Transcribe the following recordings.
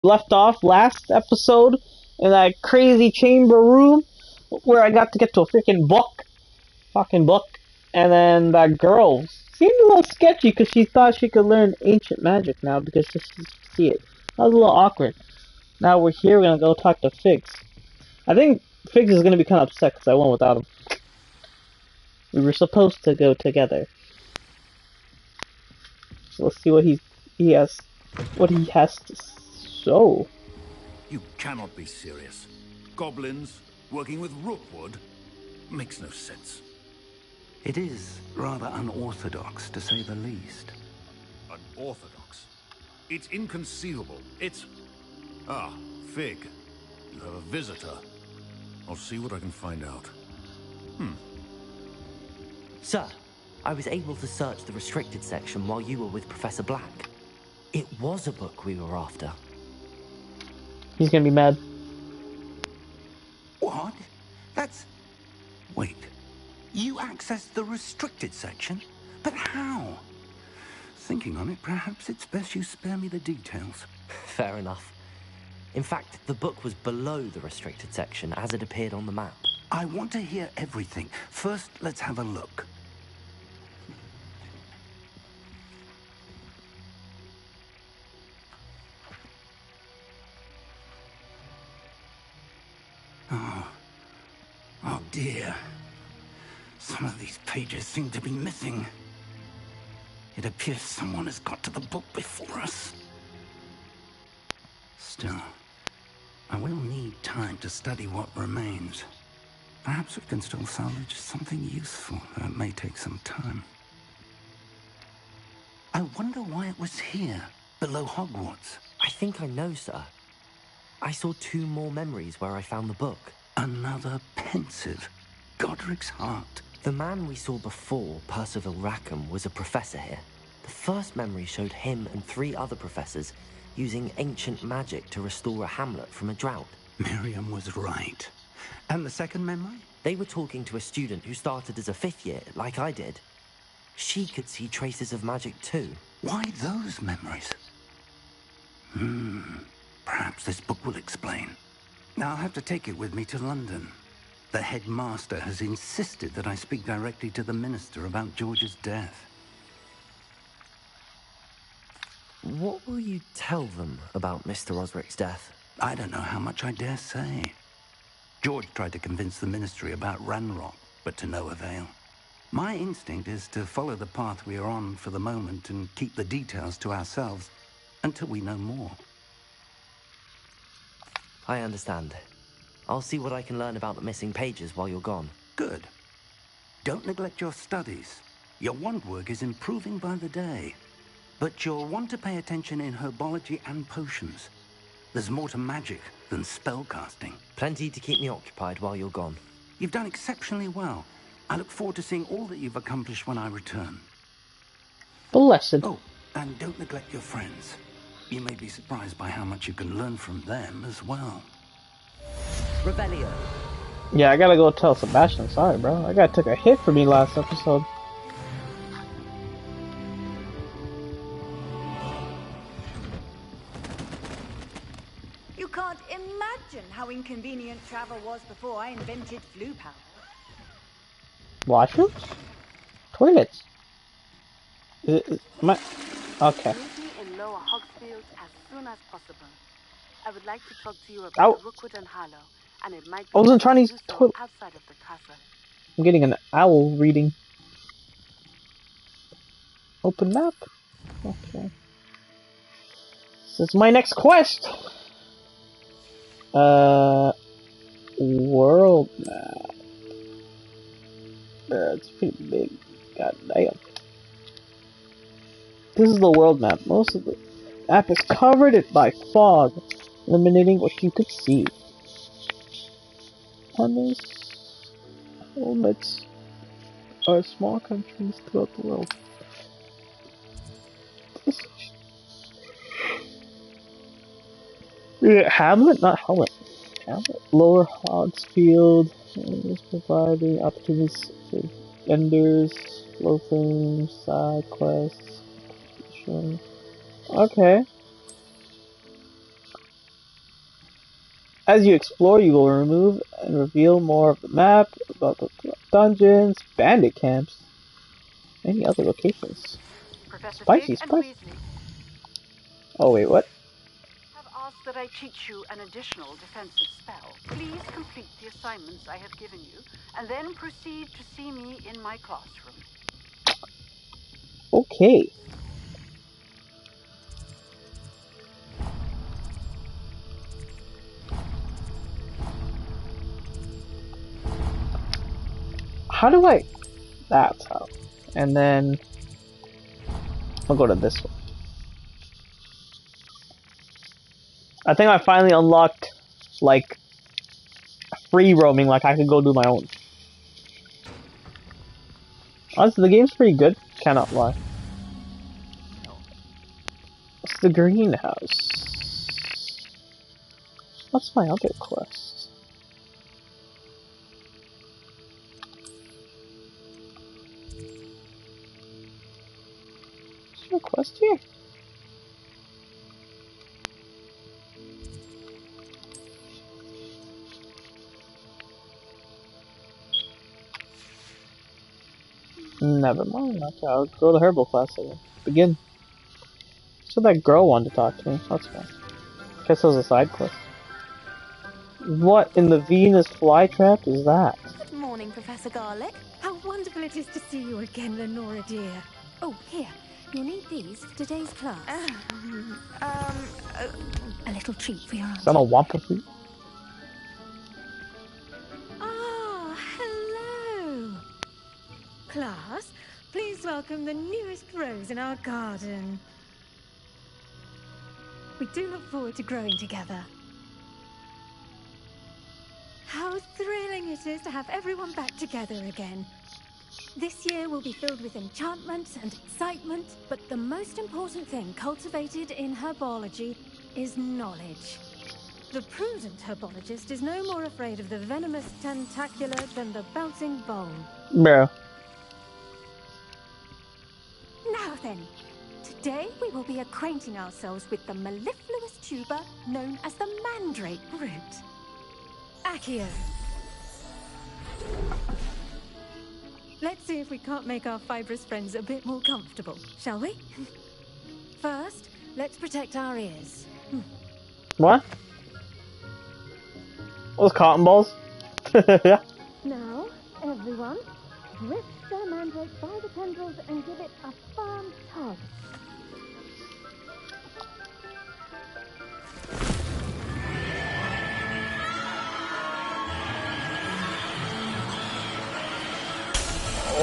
left off last episode in that crazy chamber room where I got to get to a freaking fucking book, and then that girl seemed a little sketchy because she thought she could learn ancient magic now because she see it. That was a little awkward. Now we're here, we're gonna go talk to Figs. I think Figs is gonna be kind of upset because I went without him. We were supposed to go together. So let's see what he has to show. You cannot be serious. Goblins working with rootwood makes no sense. It is rather unorthodox, to say the least. Unorthodox? It's inconceivable. It's... Ah, Fig. You have a visitor. I'll see what I can find out. Sir, I was able to search the restricted section while you were with Professor Black. It was a book we were after. He's gonna be mad. What? That's... Wait. You accessed the restricted section? But how? Thinking on it, perhaps it's best you spare me the details. Fair enough. In fact, the book was below the restricted section as it appeared on the map. I want to hear everything. First, let's have a look. Oh dear. Some of these pages seem to be missing. It appears someone has got to the book before us. Still, I will need time to study what remains. Perhaps we can still salvage something useful, though it may take some time. I wonder why it was here, below Hogwarts. I think I know, sir. I saw 2 more memories where I found the book. Another pensive. Godric's heart. The man we saw before, Percival Rackham, was a professor here. The first memory showed him and 3 other professors using ancient magic to restore a hamlet from a drought. Miriam was right. And the second memory? They were talking to a student who started as a 5th year, like I did. She could see traces of magic too. Why those memories? Perhaps this book will explain. Now I'll have to take it with me to London. The headmaster has insisted that I speak directly to the minister about George's death. What will you tell them about Mr. Osric's death? I don't know how much I dare say. George tried to convince the ministry about Ranrock, but to no avail. My instinct is to follow the path we are on for the moment and keep the details to ourselves until we know more. I understand. I'll see what I can learn about the missing pages while you're gone. Good. Don't neglect your studies. Your wand work is improving by the day. But you'll want to pay attention in herbology and potions. There's more to magic than spellcasting. Plenty to keep me occupied while you're gone. You've done exceptionally well. I look forward to seeing all that you've accomplished when I return. Blessed. Oh, and don't neglect your friends. You may be surprised by how much you can learn from them as well. Revelio. Yeah, I gotta go tell Sebastian. Sorry, bro. I took a hit for me last episode. You can't imagine how inconvenient travel was before I invented flu power. Washrooms? Toilets? Okay. Meet me in Lower Hogsfield as soon as possible. I would like to talk to you about Rookwood and Harlow, and it might be I wasn't trying to use useful outside of the castle. I'm getting an owl reading. Open map? Okay. This is my next quest! World map. It's pretty big. God damn. This is the world map. Most of the map is covered by fog, eliminating what you could see. Hunters, helmets are small countries throughout the world. Hamlet, not helmet. Hamlet. Lower Hogsfield is providing opportunities for vendors, loafing, side quests. Okay. As you explore, you will remove and reveal more of the map, about the dungeons, bandit camps, any other locations. Professor Spicy, Fig and spicy. Weasley Oh wait, what? have asked that I teach you an additional defensive spell. Please complete the assignments I have given you, and then proceed to see me in my classroom. Okay. How do I... That's how. And then... I'll go to this one. I think I finally unlocked, like, free roaming, like I could go do my own. Honestly, the game's pretty good. Cannot lie. What's the greenhouse? What's my other quest? Is there a quest here? Never mind. Okay, I'll go to the herbal class again. Begin. So that girl wanted to talk to me. That's fine. Guess it was a side quest. What in the Venus flytrap is that? Good morning, Professor Garlick. How wonderful it is to see you again, Lenora dear. Oh, here. You'll need these for today's class. A little treat for your auntie. Is that a Wampa fruit? Ah, hello. Class, please welcome the newest rose in our garden. We do look forward to growing together. How thrilling it is to have everyone back together again. This year will be filled with enchantment and excitement, but the most important thing cultivated in herbology is knowledge. The prudent herbologist is no more afraid of the venomous tentacular than the bouncing bowl. Bro. Now then, today we will be acquainting ourselves with the mellifluous tuber known as the mandrake root. Accio. Let's see if we can't make our fibrous friends a bit more comfortable, shall we? First, let's protect our ears. What? Those cotton balls? Now, everyone, grip the mandrake by the tendrils and give it a firm tug.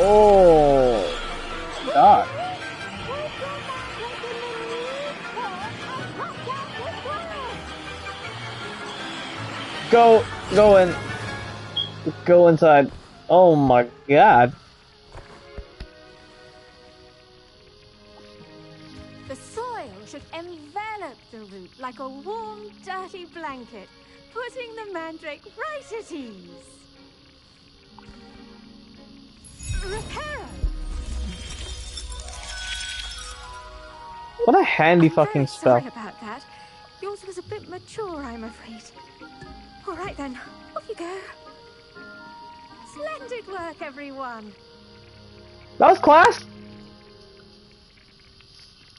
Oh, God. Go in. Go inside. Oh my God. The soil should envelop the root like a warm, dirty blanket, putting the mandrake right at ease. Reparo! What a handy fucking spell. Sorry about that. Yours was a bit mature, I'm afraid. All right then, off you go. Splendid work, everyone. That was class.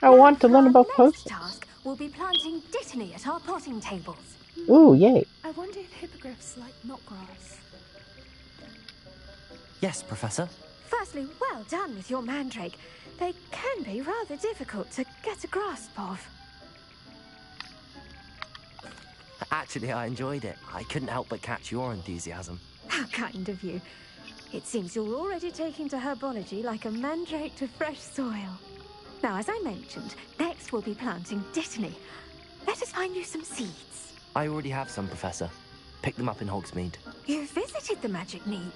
I want to learn about potions. Next task will be planting dittany at our potting tables. Ooh, yay. I wonder if hippogriffs like knotgrass. Yes, Professor. Firstly, well done with your mandrake. They can be rather difficult to get a grasp of. Actually, I enjoyed it. I couldn't help but catch your enthusiasm. How kind of you. It seems you're already taking to herbology like a mandrake to fresh soil. Now, as I mentioned, next we'll be planting dittany. Let us find you some seeds. I already have some, Professor. Pick them up in Hogsmeade. You visited the Magic Neep.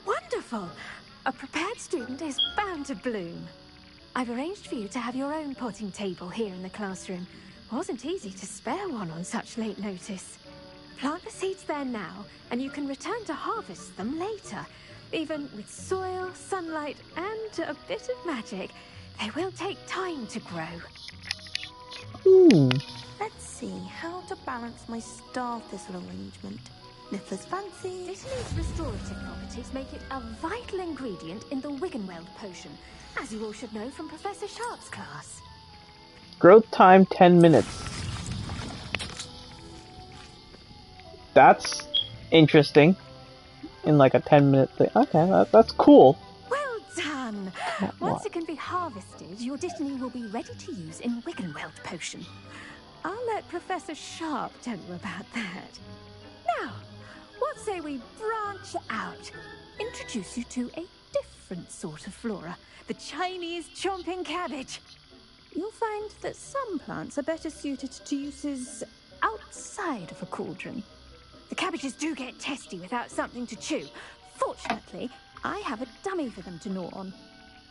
Wonderful. A prepared student is bound to bloom. I've arranged for you to have your own potting table here in the classroom. Wasn't easy to spare one on such late notice. Plant the seeds there now, and you can return to harvest them later. Even with soil, sunlight, and a bit of magic, they will take time to grow. Let's see how to balance my star thistle arrangement. Niffler's fancy. Disney's restorative properties make it a vital ingredient in the Wiggenweld potion, as you all should know from Professor Sharp's class. Growth time 10 minutes. That's interesting. In like a 10-minute thing. Okay, that's cool. Well done! Once it can be harvested, your Disney will be ready to use in Wiggenweld potion. I'll let Professor Sharp tell you about that. Now, what say we branch out? Introduce you to a different sort of flora, the Chinese chomping cabbage. You'll find that some plants are better suited to uses outside of a cauldron. The cabbages do get testy without something to chew. Fortunately, I have a dummy for them to gnaw on.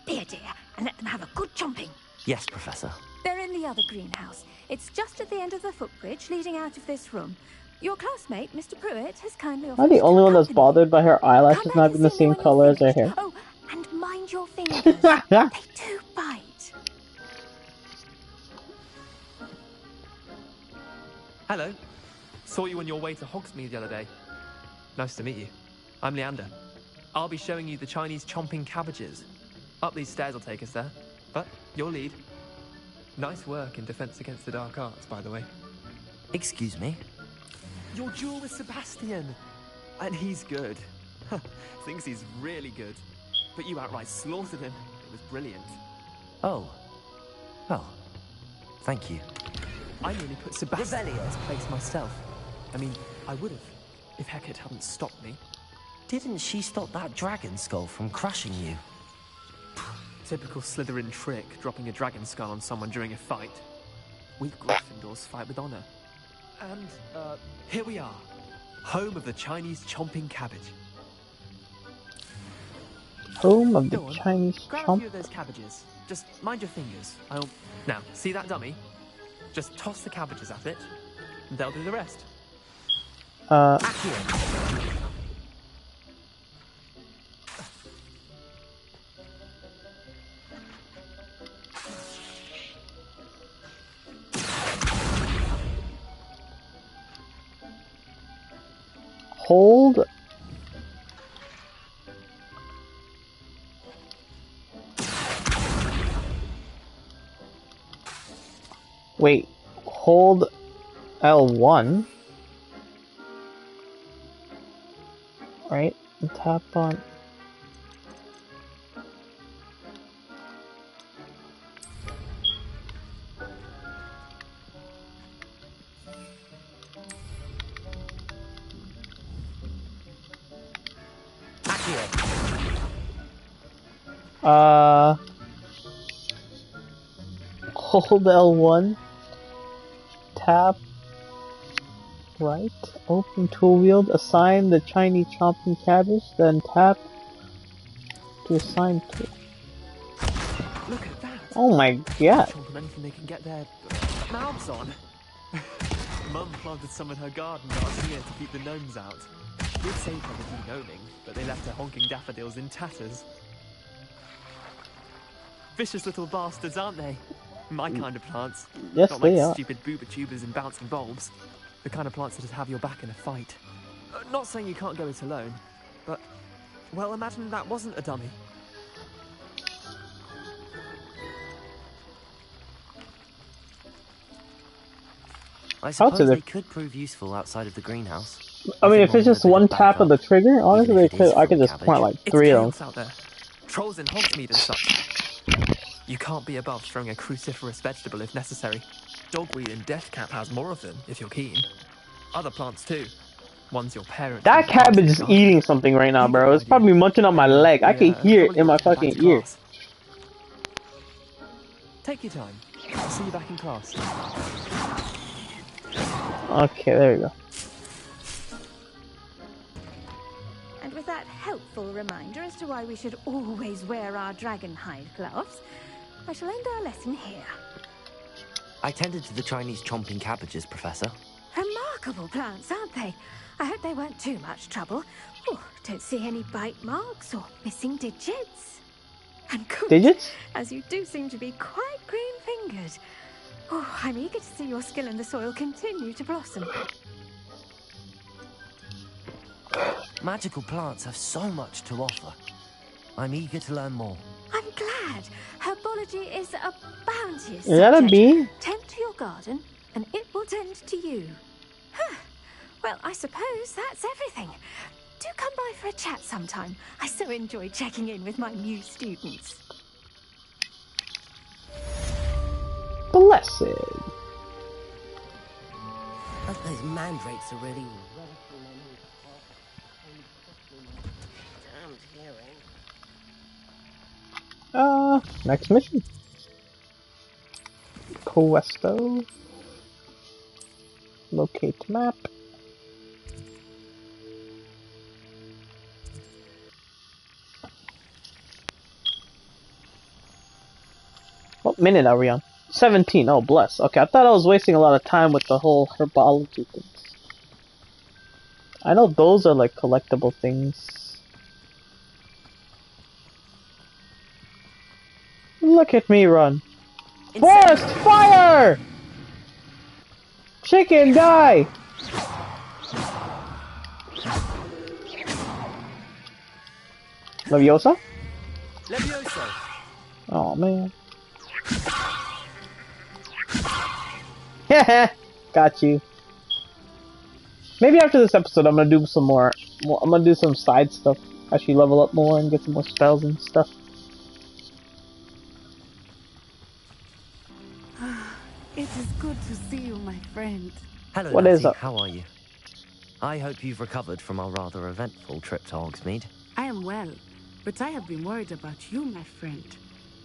Be a dear and let them have a good chomping. Yes, Professor. They're in the other greenhouse. It's just at the end of the footbridge leading out of this room. Your classmate, Mr. Pruitt, has kindly offered. Am I the only one that's accompany bothered by her eyelashes not being the same color as her hair? Oh, and mind your fingers. They do bite. Hello. Saw you on your way to Hogsmeade the other day. Nice to meet you. I'm Leander. I'll be showing you the Chinese chomping cabbages. Up these stairs will take us there. But your lead. Nice work in Defense Against the Dark Arts, by the way. Excuse me? Your duel with Sebastian. And he's good. Thinks he's really good. But you outright slaughtered him. It was brilliant. Oh. Well, thank you. I nearly put Sebastian in his place myself. I mean, I would have, if Hecate hadn't stopped me. Didn't she stop that dragon skull from crushing you? Typical Slytherin trick, dropping a dragon skull on someone during a fight. We Gryffindors fight with honor. And, here we are. Home of the Chinese chomping cabbage. Home of the Go on, Chinese grab a chomp. few of those cabbages. Just mind your fingers. Now, see that dummy? Just toss the cabbages at it, and they'll do the rest. Accio. Hold. Wait. Hold L1. Right? And tap on. Hold L1, tap right, open tool wheel, assign the Chinese chomping cabbage, then tap to assign tool. Look at that! Oh my god! Chomp them anything they can get their mouths on. Mum planted some in her garden last year to keep the gnomes out. Did save her the de-gnoming, but they left her honking daffodils in tatters. Vicious little bastards, aren't they? My kind of plants. Yes, Not they like are. stupid booba tubers and bouncing bulbs. The kind of plants that just have your back in a fight. Not saying you can't go it alone, but, well, imagine that wasn't a dummy. I suppose they- they could prove useful outside of the greenhouse. I mean, if Nothing it's wrong just with a one bit of tap of the backup, trigger, honestly, even if it is I could from just point like It's 3 of them. chaos out there. Trolls in Hogsmeade and such. You can't be above throwing a cruciferous vegetable if necessary. Dogweed and deathcap has more of them, if you're keen. Other plants too. Ones your parents... That cabbage is eating something right now, bro. It's probably munching on my leg. I can hear it in my fucking ear. Take your time. I'll see you back in class. Okay, there you go. And with that helpful reminder as to why we should always wear our dragon hide gloves, I shall end our lesson here. I tended to the Chinese chomping cabbages, Professor. Remarkable plants, aren't they? I hope they weren't too much trouble. Oh, don't see any bite marks or missing digits. And good, Digits? as you do seem to be quite green-fingered. Oh, I'm eager to see your skill in the soil continue to blossom. Magical plants have so much to offer. I'm eager to learn more. I'm glad. Herbology is a bounteous Is that a subject. bee? Tend to your garden, and it will tend to you. Huh. Well, I suppose that's everything. Do come by for a chat sometime. I so enjoy checking in with my new students. Blessed. Hope those mandrakes are really Next mission. Questo. Locate map. What minute are we on? 17. Oh, bless. Okay, I thought I was wasting a lot of time with the whole herbology things. I know those are like collectible things. Look at me run. Forest fire! Chicken die! Leviosa? Leviosa. Oh man. Hehe, got you. Maybe after this episode I'm gonna do some more. I'm gonna do some side stuff. Actually level up more and get some more spells and stuff. It is good to see you, my friend. Hello, What Natty. is up? How are you? I hope you've recovered from our rather eventful trip to Hogsmeade. I am well, but I have been worried about you, my friend.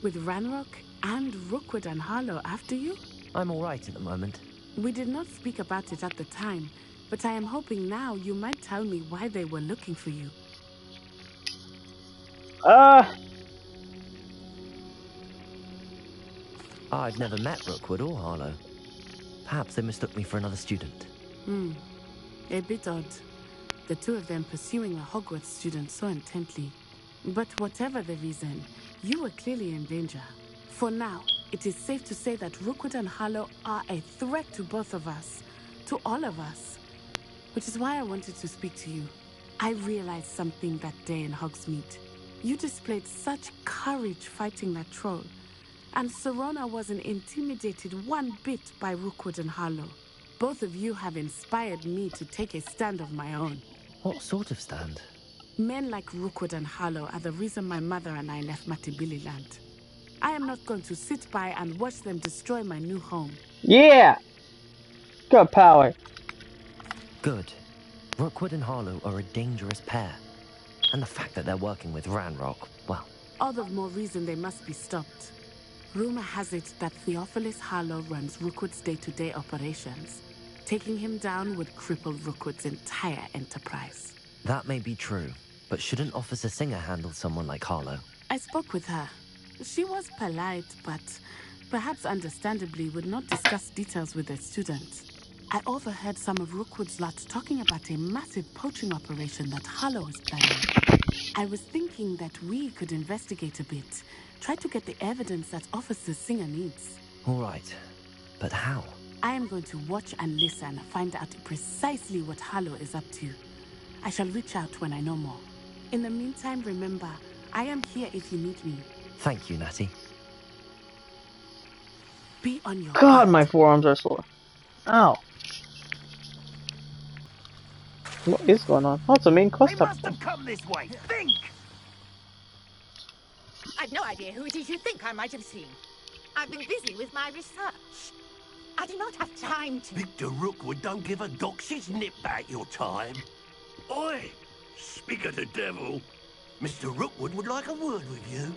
With Ranrock and Rookwood and Harlow after you? I'm all right at the moment. We did not speak about it at the time, but I am hoping now you might tell me why they were looking for you. I've never met Rookwood or Harlow. Perhaps they mistook me for another student. A bit odd. The two of them pursuing a Hogwarts student so intently. But whatever the reason, you were clearly in danger. For now, it is safe to say that Rookwood and Harlow are a threat to both of us. To all of us. Which is why I wanted to speak to you. I realized something that day in Hogsmeade. You displayed such courage fighting that troll. And Serona wasn't intimidated one bit by Rookwood and Harlow. Both of you have inspired me to take a stand of my own. What sort of stand? Men like Rookwood and Harlow are the reason my mother and I left Matibili land. I am not going to sit by and watch them destroy my new home. Yeah! Got power. Good. Rookwood and Harlow are a dangerous pair. And the fact that they're working with Ranrock, well... All the more reason they must be stopped. Rumor has it that Theophilus Harlow runs Rookwood's day-to-day operations. Taking him down would cripple Rookwood's entire enterprise. That may be true, but shouldn't Officer Singer handle someone like Harlow? I spoke with her. She was polite, but perhaps understandably would not discuss details with the students. I overheard some of Rookwood's lot talking about a massive poaching operation that Harlow is planning. I was thinking that we could investigate a bit. Try to get the evidence that Officer Singer needs. All right, but how? I am going to watch and listen, find out precisely what Harlow is up to. I shall reach out when I know more. In the meantime, remember, I am here if you need me. Thank you, Natty. Be on your God, guard. my forearms are sore. Ow. What is going on? Oh, it's a main quest They must episode. have come this way. Think! I've no idea who it is you think I might have seen. I've been busy with my research. I do not have time to... Victor Rookwood don't give a doxy's nip back your time. Oi! Speak of the devil. Mr. Rookwood would like a word with you.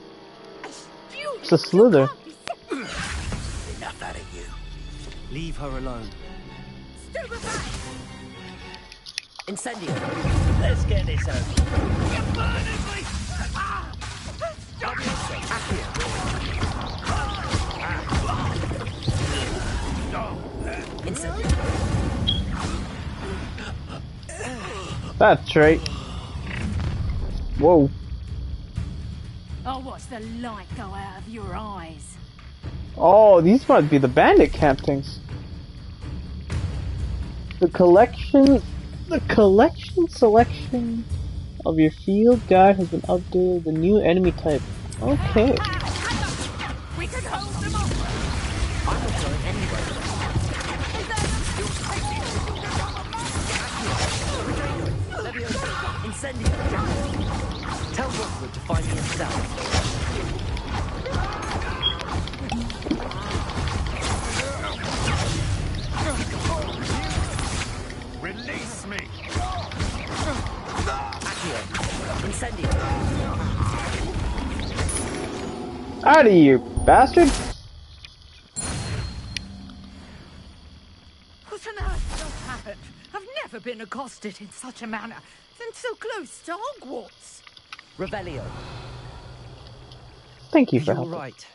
It's a slither. Enough out of you. Leave her alone. Incendio! Let's get this over. You're burning me! That's right. Whoa. I'll watch the light go out of your eyes. Oh, these might be the bandit camp things. The collection selection of your field guide has been updated. The new enemy type. Okay. We can hold them off. I'm not going anywhere. Incendio. Tell Rookwood to find me a cell. Release me! Accio. Incendio. Out of here, bastard! What on earth just happened? I've never been accosted in such a manner, and so close to Hogwarts. Revelio. Thank you for You're helping. right.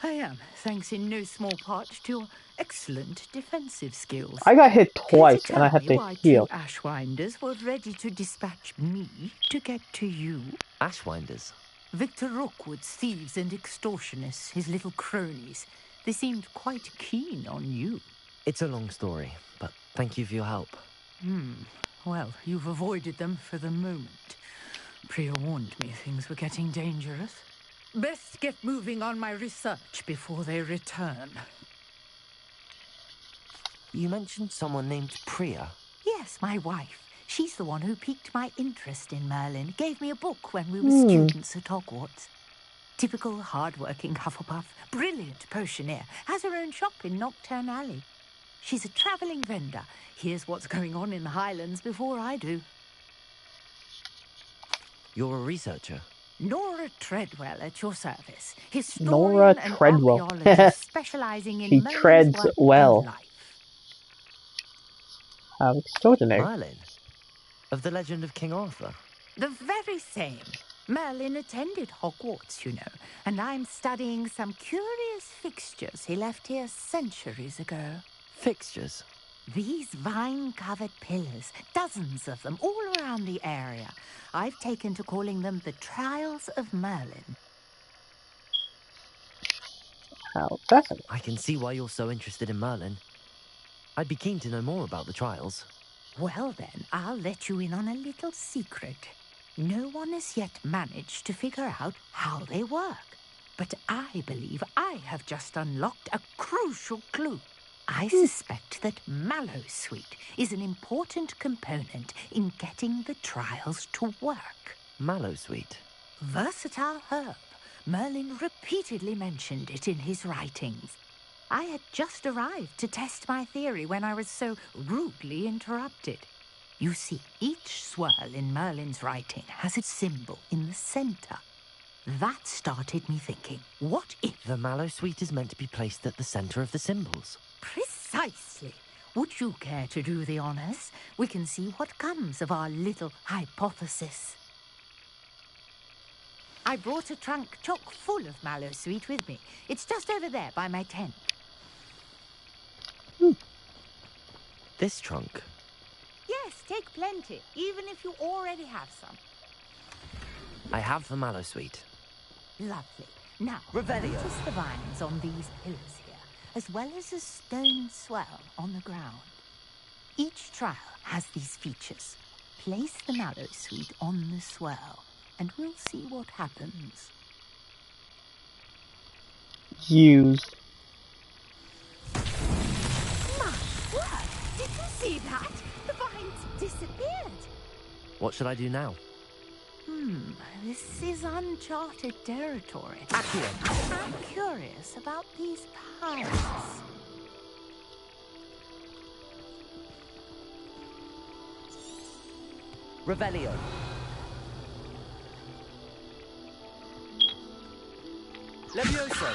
I am, thanks in no small part to your excellent defensive skills. I got hit Care twice to and I tell had me to why heal. 2 Ashwinders were ready to dispatch me to get to you? Ashwinders. Victor Rookwood's thieves and extortionists, his little cronies. They seemed quite keen on you. It's a long story, but thank you for your help. Well, you've avoided them for the moment. Priya warned me things were getting dangerous. Best get moving on my research before they return. You mentioned someone named Priya. Yes, my wife. She's the one who piqued my interest in Merlin. Gave me a book when we were students at Hogwarts. Typical hard-working Hufflepuff. Brilliant potioneer. Has her own shop in Nocturne Alley. She's a travelling vendor. Hears what's going on in the Highlands before I do. You're a researcher. Nora Treadwell at your service. Nora Historian and Treadwell. archaeologist specializing in She Merlin's treads work well. and life. How extraordinary. Merlin? Of the legend of King Arthur? The very same. Merlin attended Hogwarts, you know, and I'm studying some curious fixtures he left here centuries ago. Fixtures? These vine-covered pillars, dozens of them, all around the area. I've taken to calling them the Trials of Merlin. How fascinating. I can see why you're so interested in Merlin. I'd be keen to know more about the trials. Well then, I'll let you in on a little secret. No one has yet managed to figure out how they work. But I believe I have just unlocked a crucial clue. I suspect that Mallowsweet is an important component in getting the trials to work. Mallowsweet? Versatile herb. Merlin repeatedly mentioned it in his writings. I had just arrived to test my theory when I was so rudely interrupted. You see, each swirl in Merlin's writing has a symbol in the center. That started me thinking, what if... The Mallowsweet is meant to be placed at the center of the symbols. Precisely. Would you care to do the honors? We can see what comes of our little hypothesis. I brought a trunk chock full of Mallowsweet with me. It's just over there by my tent. This trunk? Yes, take plenty, even if you already have some. I have the Mallowsweet. Lovely. Now, Revelio. notice the vines on these pillars here, as well as a stone swell on the ground. Each trial has these features. Place the Mallowsweet on the swell, and we'll see what happens. Use. My word! Did you see that? The vines disappeared. What should I do now? This is uncharted territory. Accio. I'm curious about these piles. Revelio. Levioso.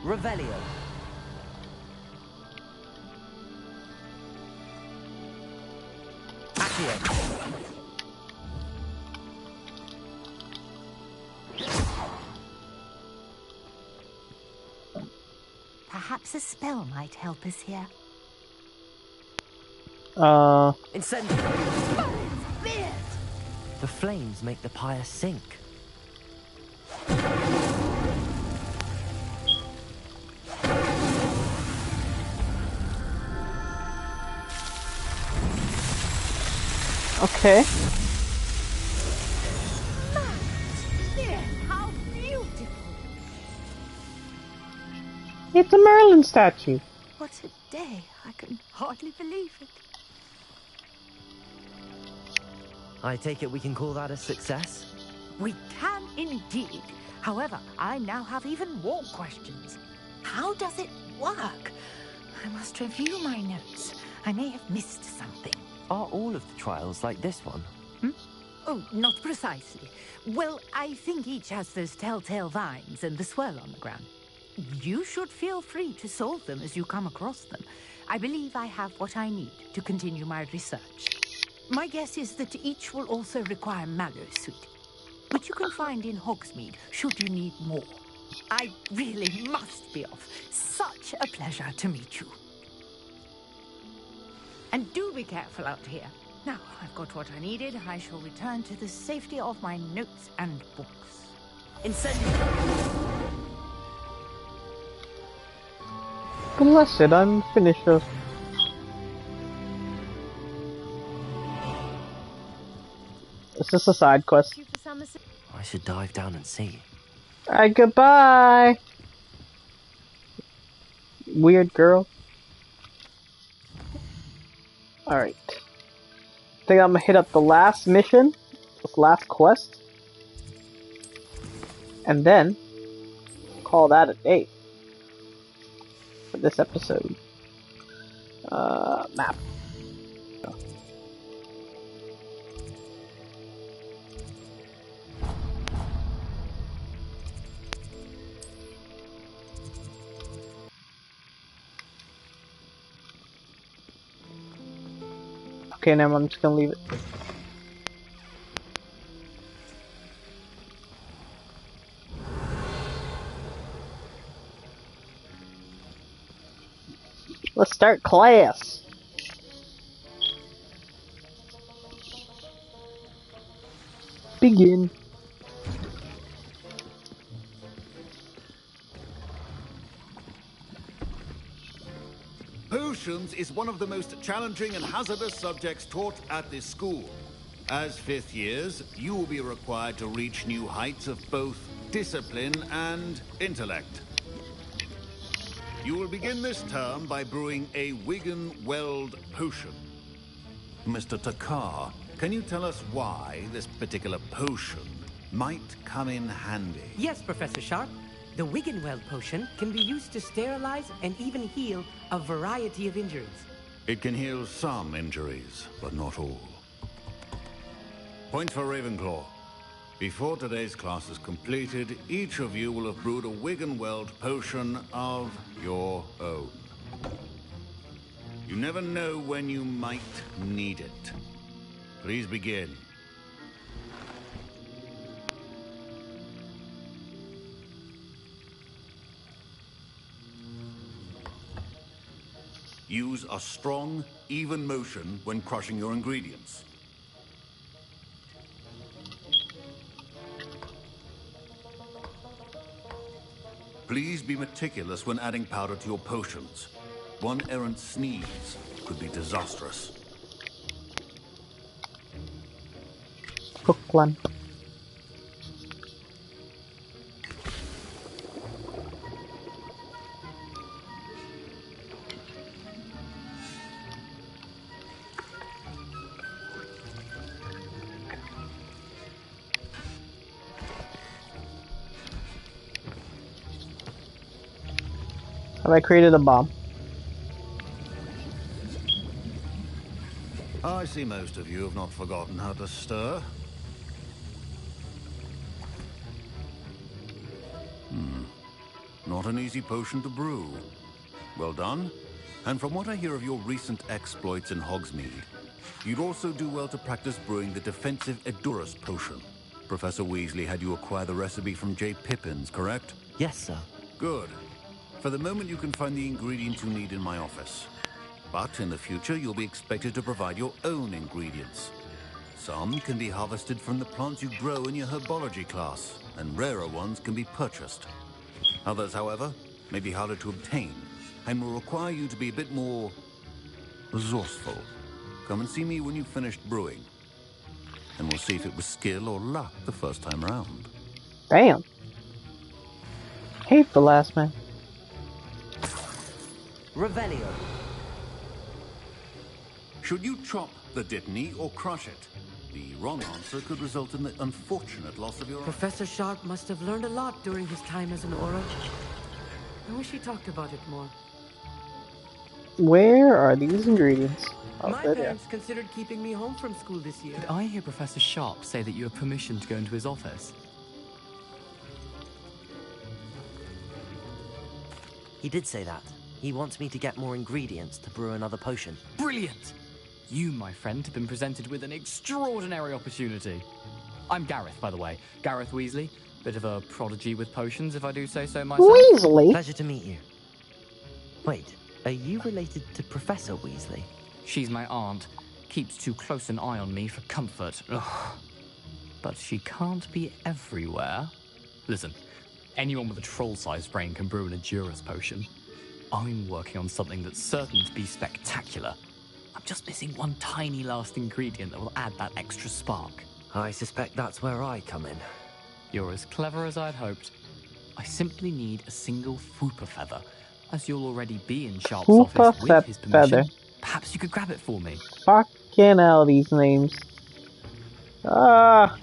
Revelio. Accio. Perhaps a spell might help us here. Incendio. Beard! The flames make the pyre sink. Okay. How beautiful! It's a Merlin statue. What a day. I can hardly believe it. I take it we can call that a success? We can indeed. However, I now have even more questions. How does it work? I must review my notes. I may have missed something. Are all of the trials like this one? Oh, not precisely. Well, I think each has those telltale vines and the swirl on the ground. You should feel free to solve them as you come across them. I believe I have what I need to continue my research. My guess is that each will also require mallow sweet, which you can find in Hogsmeade should you need more. I really must be off. Such a pleasure to meet you. And do be careful out here. Now, I've got what I needed. I shall return to the safety of my notes and books. Incendiary! Blessed, I'm finished. Is this a side quest? I should dive down and see. Alright, goodbye! Weird girl. Alright. I think I'm gonna hit up the last mission, this last quest, and then call that a day for this episode. Map. Okay, now I'm just gonna leave it. Let's start class. Begin. Potions is one of the most challenging and hazardous subjects taught at this school. As fifth years, you will be required to reach new heights of both discipline and intellect. You will begin this term by brewing a Wigan-Weld potion. Mr. Takar, can you tell us why this particular potion might come in handy? Yes, Professor Sharp. The Wigan-Weld potion can be used to sterilize and even heal a variety of injuries. It can heal some injuries, but not all. Point for Ravenclaw. Before today's class is completed, each of you will have brewed a Wigan-Weld potion of your own. You never know when you might need it. Please begin. Use a strong, even motion when crushing your ingredients. Please be meticulous when adding powder to your potions. One errant sneeze could be disastrous. Cook one. Have I created a bomb? I see most of you have not forgotten how to stir. Not an easy potion to brew. Well done. And from what I hear of your recent exploits in Hogsmeade, you'd also do well to practice brewing the defensive Edurus potion. Professor Weasley had you acquire the recipe from J. Pippins, correct? Yes, sir. Good. For the moment, you can find the ingredients you need in my office. But in the future, you'll be expected to provide your own ingredients. Some can be harvested from the plants you grow in your herbology class, and rarer ones can be purchased. Others, however, may be harder to obtain, and will require you to be a bit more resourceful. Come and see me when you've finished brewing, and we'll see if it was skill or luck the first time around. Damn. Hate the last man. Revelio. Should you chop the Dittany or crush it? The wrong answer could result in the unfortunate loss of your... Professor Sharp must have learned a lot during his time as an Auror. I wish he talked about it more. Where are these ingredients? Oh, My there parents considered keeping me home from school this year. Did I hear Professor Sharp say that you have permission to go into his office? He did say that. He wants me to get more ingredients to brew another potion. Brilliant! You, my friend, have been presented with an extraordinary opportunity. I'm Gareth, by the way. Gareth Weasley. Bit of a prodigy with potions, if I do say so myself. Weasley? Pleasure to meet you. Wait, are you related to Professor Weasley? She's my aunt. Keeps too close an eye on me for comfort. Ugh. But she can't be everywhere. Listen, anyone with a troll-sized brain can brew an Adurus potion. I'm working on something that's certain to be spectacular. I'm just missing one tiny last ingredient that will add that extra spark. I suspect that's where I come in. You're as clever as I'd hoped. I simply need a single Fooper feather, as you'll already be in Sharp's office with his permission. Feather. Perhaps you could grab it for me. Fucking hell, these names. I'll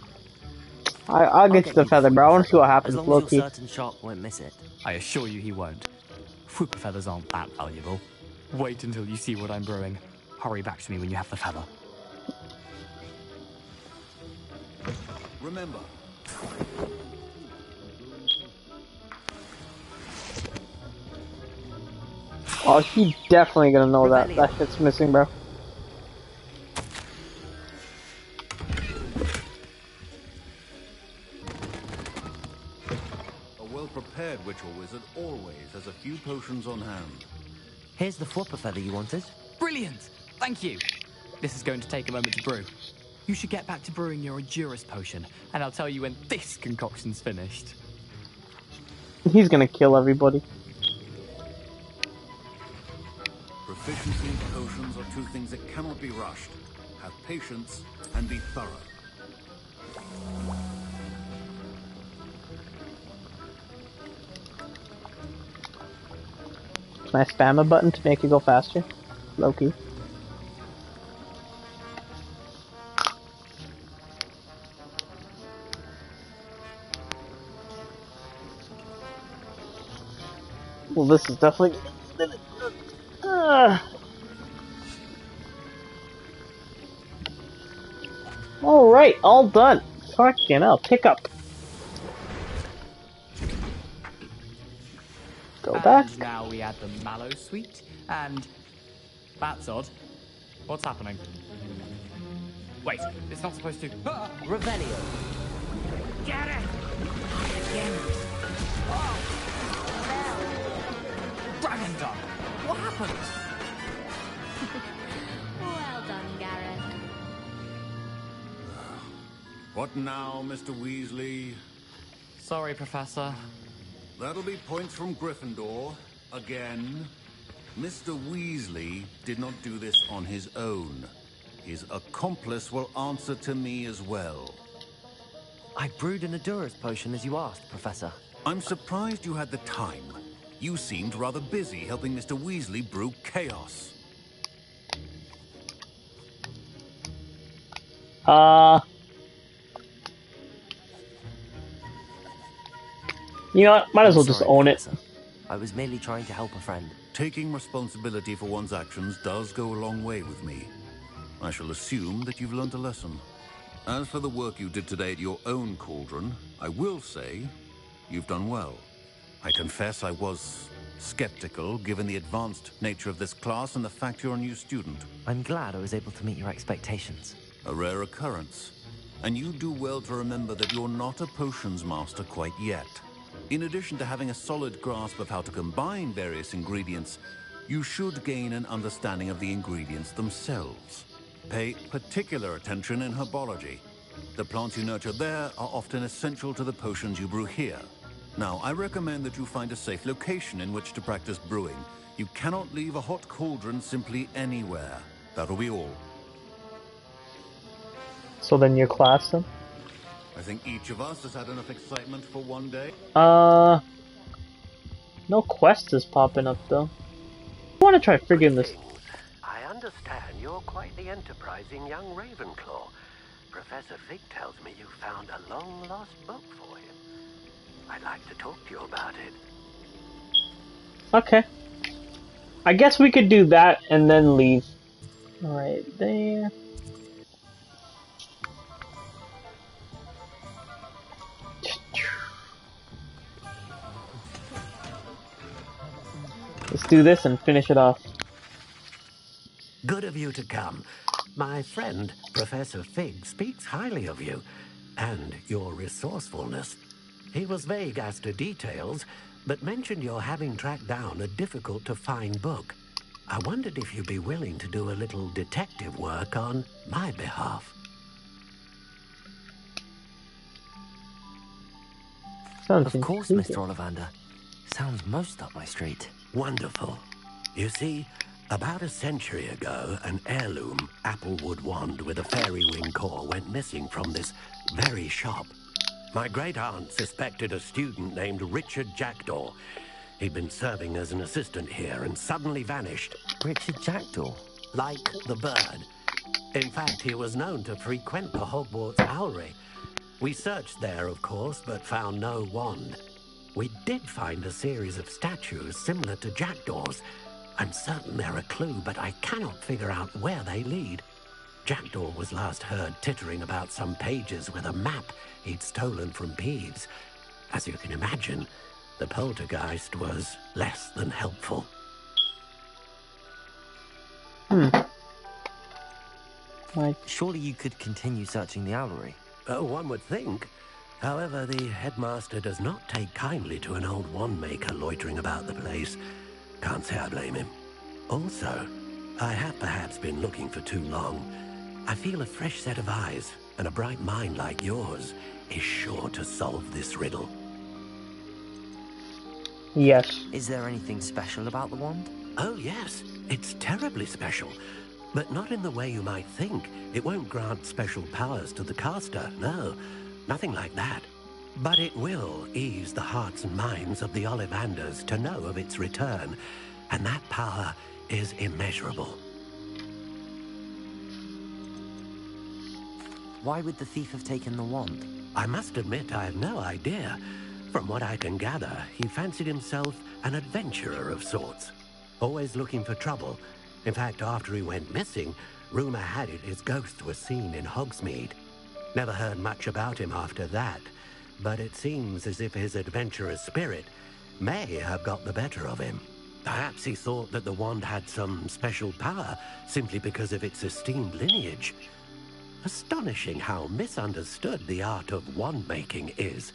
get you the feather, bro. I want to see what happens. As long as you're certain Sharp won't miss it. I assure you he won't. Fooper feathers aren't that valuable. Wait until you see what I'm brewing. Hurry back to me when you have the feather. Remember. Oh, she's definitely gonna know that. That shit's missing, bro. A well-prepared witch or wizard always has a few potions on hand. Here's the Fooper feather you wanted. Brilliant! Thank you! This is going to take a moment to brew. You should get back to brewing your Adurus potion, and I'll tell you when this concoction's finished. He's gonna kill everybody. Proficiency in potions are two things that cannot be rushed. Have patience and be thorough. Can I spam a button to make it go faster? Loki. Well, this is definitely... Alright, all done. Fucking hell, pick up. Go back. And now we add the mallow sweet, and... That's odd. What's happening? Wait, it's not supposed to... Revelio. Get it! Again. Dragon Dung! What happened? Well done, Gareth. What now, Mr. Weasley? Sorry, Professor. That'll be points from Gryffindor. Again. Mr. Weasley did not do this on his own. His accomplice will answer to me as well. I brewed an Adurus potion as you asked, Professor. I'm surprised you had the time. You seemed rather busy helping Mr. Weasley brew chaos. You know what? Might as well just own it. I was merely trying to help a friend. Taking responsibility for one's actions does go a long way with me. I shall assume that you've learned a lesson. As for the work you did today at your own cauldron, I will say you've done well. I confess I was skeptical, given the advanced nature of this class and the fact you're a new student. I'm glad I was able to meet your expectations. A rare occurrence. And you do well to remember that you're not a potions master quite yet. In addition to having a solid grasp of how to combine various ingredients, you should gain an understanding of the ingredients themselves. Pay particular attention in herbology. The plants you nurture there are often essential to the potions you brew here. Now, I recommend that you find a safe location in which to practice brewing. You cannot leave a hot cauldron simply anywhere. That'll be all. So then your class then? I think each of us has had enough excitement for one day. No quest is popping up though. I want to try figuring this. I understand you're quite the enterprising young Ravenclaw. Professor Fig tells me you found a long-lost book for him. I'd like to talk to you about it. Okay. I guess we could do that and then leave. Right there. Let's do this and finish it off. Good of you to come. My friend, Professor Fig, speaks highly of you and your resourcefulness. He was vague as to details, but mentioned your having tracked down a difficult-to-find book. I wondered if you'd be willing to do a little detective work on my behalf. Of course, Mr. Ollivander. Sounds most up my street. Wonderful. You see, about a century ago, an heirloom applewood wand with a fairy wing core went missing from this very shop. My great-aunt suspected a student named Richard Jackdaw. He'd been serving as an assistant here and suddenly vanished. Richard Jackdaw? Like the bird. In fact, he was known to frequent the Hogwarts Owlery. We searched there, of course, but found no wand. We did find a series of statues similar to Jackdaw's. I'm certain they're a clue, but I cannot figure out where they lead. Jackdaw was last heard tittering about some pages with a map he'd stolen from Peeves. As you can imagine, the poltergeist was less than helpful. Surely you could continue searching the Owlery. Oh, one would think. However, the headmaster does not take kindly to an old wand maker loitering about the place. Can't say I blame him. Also, I have perhaps been looking for too long. I feel a fresh set of eyes and a bright mind like yours is sure to solve this riddle. Yes. Is there anything special about the wand? Oh, yes. It's terribly special. But not in the way you might think. It won't grant special powers to the caster, no. Nothing like that. But it will ease the hearts and minds of the Ollivanders to know of its return. And that power is immeasurable. Why would the thief have taken the wand? I must admit I have no idea. From what I can gather, he fancied himself an adventurer of sorts. Always looking for trouble. In fact, after he went missing, rumor had it his ghost was seen in Hogsmeade. Never heard much about him after that, but it seems as if his adventurous spirit may have got the better of him. Perhaps he thought that the wand had some special power simply because of its esteemed lineage. Astonishing how misunderstood the art of wand-making is.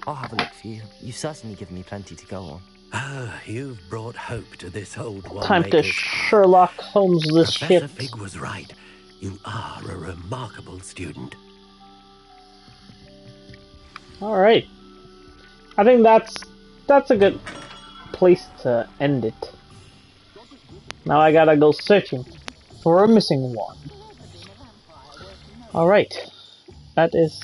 I'll have a look for you. You've certainly given me plenty to go on. Oh, you've brought hope to this old wand. Time to Sherlock Holmes this shit. Professor Fig was right. You are a remarkable student. Alright. I think that's a good place to end it. Now I gotta go searching for a missing one. Alright. That is